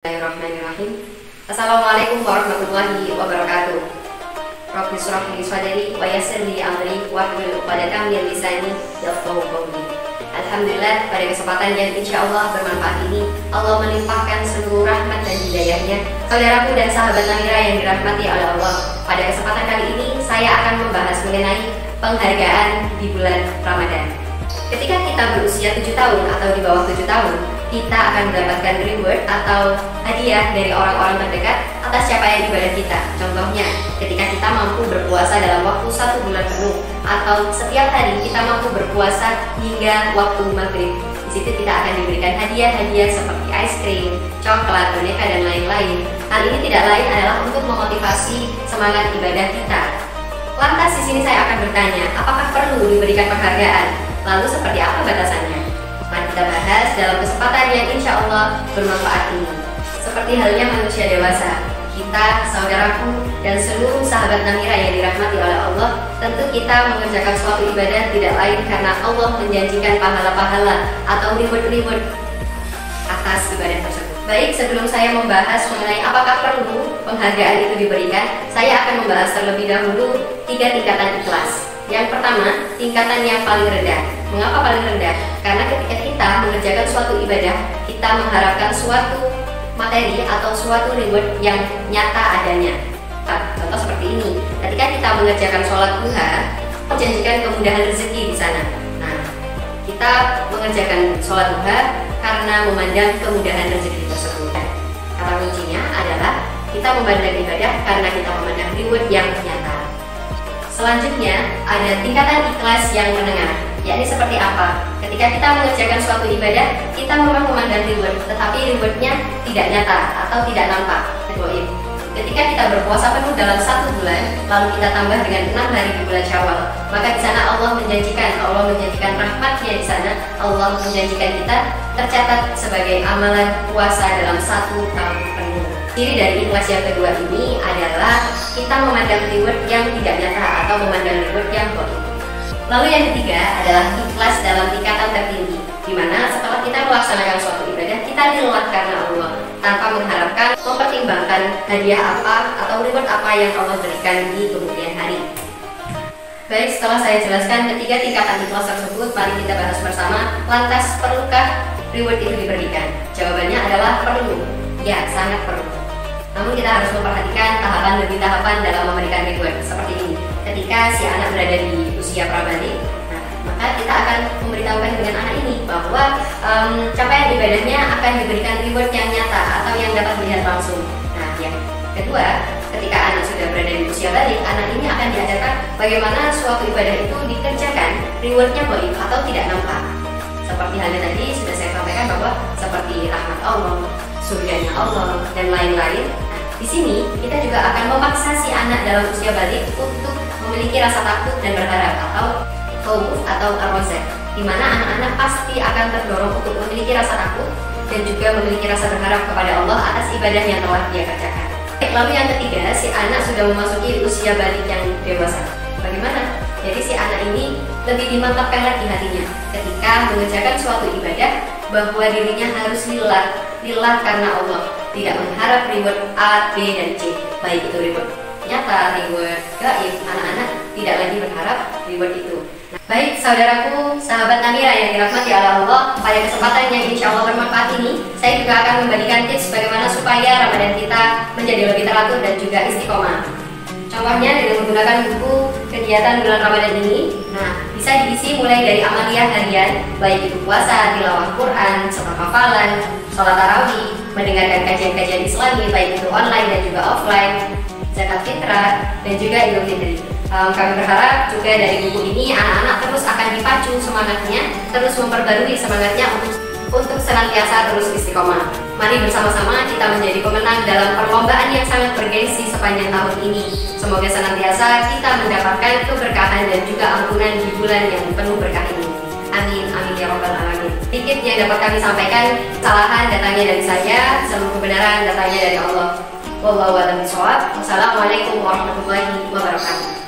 Bismillahirrahmanirrahim. Assalamualaikum warahmatullahi wabarakatuh. Rabbi shrah li sadri wa yassir li amri wahlul 'uqdatam min lisani yafqahu qawli. Alhamdulillah, pada kesempatan yang insya Allah bermanfaat ini, Allah melimpahkan seluruh rahmat dan hidayahnya saudaraku dan sahabat Namira yang dirahmati oleh Allah. Pada kesempatan kali ini saya akan membahas mengenai penghargaan di bulan Ramadan. Ketika kita berusia 7 tahun atau di bawah 7 tahun, kita akan mendapatkan reward atau hadiah dari orang-orang terdekat atas capaian ibadah kita. Contohnya, ketika kita mampu berpuasa dalam waktu 1 bulan penuh, atau setiap hari kita mampu berpuasa hingga waktu maghrib. Di situ kita akan diberikan hadiah-hadiah seperti es krim, coklat, boneka, dan lain-lain. Hal ini tidak lain adalah untuk memotivasi semangat ibadah kita. Lantas di sini saya akan bertanya, apakah perlu diberikan penghargaan? Lalu seperti apa batasannya? Mari kita bahas dalam kesempatan yang insya Allah bermanfaat ini. Seperti halnya manusia dewasa, kita, saudaraku, dan seluruh sahabat Namira yang dirahmati oleh Allah, tentu kita mengerjakan suatu ibadah tidak lain karena Allah menjanjikan pahala-pahala atau reward-reward atas ibadah tersebut. Baik, sebelum saya membahas mengenai apakah perlu penghargaan itu diberikan, saya akan membahas terlebih dahulu 3 tingkatan ikhlas. Yang pertama, tingkatan yang paling rendah. Mengapa paling rendah? Karena ketika kita mengerjakan suatu ibadah, kita mengharapkan suatu materi atau suatu reward yang nyata adanya. Contoh seperti ini, ketika kita mengerjakan sholat duha, menjanjikan kemudahan rezeki di sana. Nah, kita mengerjakan sholat duha karena memandang kemudahan rezeki tersebut. Kata kuncinya adalah kita memandang ibadah karena kita memandang reward yang nyata. Selanjutnya, ada tingkatan ikhlas yang menengah, yakni seperti apa? Ketika kita mengerjakan suatu ibadah, kita memang memandang reward, tetapi rewardnya tidak nyata atau tidak nampak. Ketika kita berpuasa penuh dalam 1 bulan, lalu kita tambah dengan 6 hari di bulan Syawal, maka di sana Allah menjanjikan rahmatnya di sana. Allah menjanjikan kita tercatat sebagai amalan puasa dalam 1 tahun penuh. Ciri dari ikhlas yang kedua ini adalah kita memandang reward yang tidak nyata atau memandang reward yang positif. Lalu yang ketiga adalah ikhlas dalam tingkatan tertinggi, di mana setelah kita melaksanakan suatu ibadah, kita lillah karena Allah, tanpa mengharapkan mempertimbangkan hadiah apa atau reward apa yang Allah berikan di kemudian hari. Baik, setelah saya jelaskan ketiga tingkatan ikhlas tersebut, mari kita bahas bersama. Lantas, perlukah reward itu diberikan? Jawabannya adalah perlu. Ya, sangat perlu. Namun kita harus memperhatikan tahapan demi tahapan dalam memberikan reward. Seperti ini, ketika si anak berada di usia prabalik, maka kita akan memberitahukan dengan anak ini bahwa capaian ibadahnya akan diberikan reward yang nyata atau yang dapat dilihat langsung. Nah, yang kedua, ketika anak sudah berada di usia balik, anak ini akan diajarkan bagaimana suatu ibadah itu dikerjakan, rewardnya baik atau tidak nampak. Seperti halnya tadi sudah saya sampaikan bahwa seperti rahmat Allah, surganya Allah, dan lain-lain. Nah, di sini kita juga akan memaksa si anak dalam usia balik untuk memiliki rasa takut dan berharap atau khauf atau ar-raja, di mana anak-anak pasti akan terdorong untuk memiliki rasa takut dan juga memiliki rasa berharap kepada Allah atas ibadah yang telah dia kerjakan. Lalu yang ketiga, si anak sudah memasuki usia balik yang dewasa. Bagaimana? Jadi si anak ini lebih dimantapkan lagi hatinya ketika mengerjakan suatu ibadah bahwa dirinya harus lillah karena Allah, tidak mengharap reward A, B, dan C, baik itu reward nyata, reward gaib. Anak-anak tidak lagi berharap reward itu. Baik, saudaraku, sahabat Namira yang dirahmati oleh Allah, pada kesempatan yang insya Allah bermanfaat ini, saya juga akan memberikan tips bagaimana supaya Ramadan kita menjadi lebih teratur dan juga istiqomah. Contohnya dengan menggunakan buku kegiatan bulan Ramadan ini. Nah, bisa diisi mulai dari amalia harian, baik itu puasa, tilawah Quran, sholat hafalan, sholat tarawih, mendengarkan kajian-kajian Islami, baik itu online dan juga offline, zakat fitrah, dan juga Idul Fitri. Kami berharap juga dari buku ini anak-anak terus akan dipacu semangatnya, terus memperbarui semangatnya untuk senantiasa terus istiqomah. Mari bersama-sama kita menjadi pemenang dalam perlombaan yang sangat bergengsi sepanjang tahun ini. Semoga senantiasa kita mendapatkan keberkahan dan juga ampunan di bulan yang penuh berkah ini. Amin, amin ya rabbal alamin. Sedikit yang dapat kami sampaikan, kesalahan datangnya dari saya, seluruh kebenaran datangnya dari Allah. Wallahu a'lam bishawab. Wassalamualaikum warahmatullahi wabarakatuh.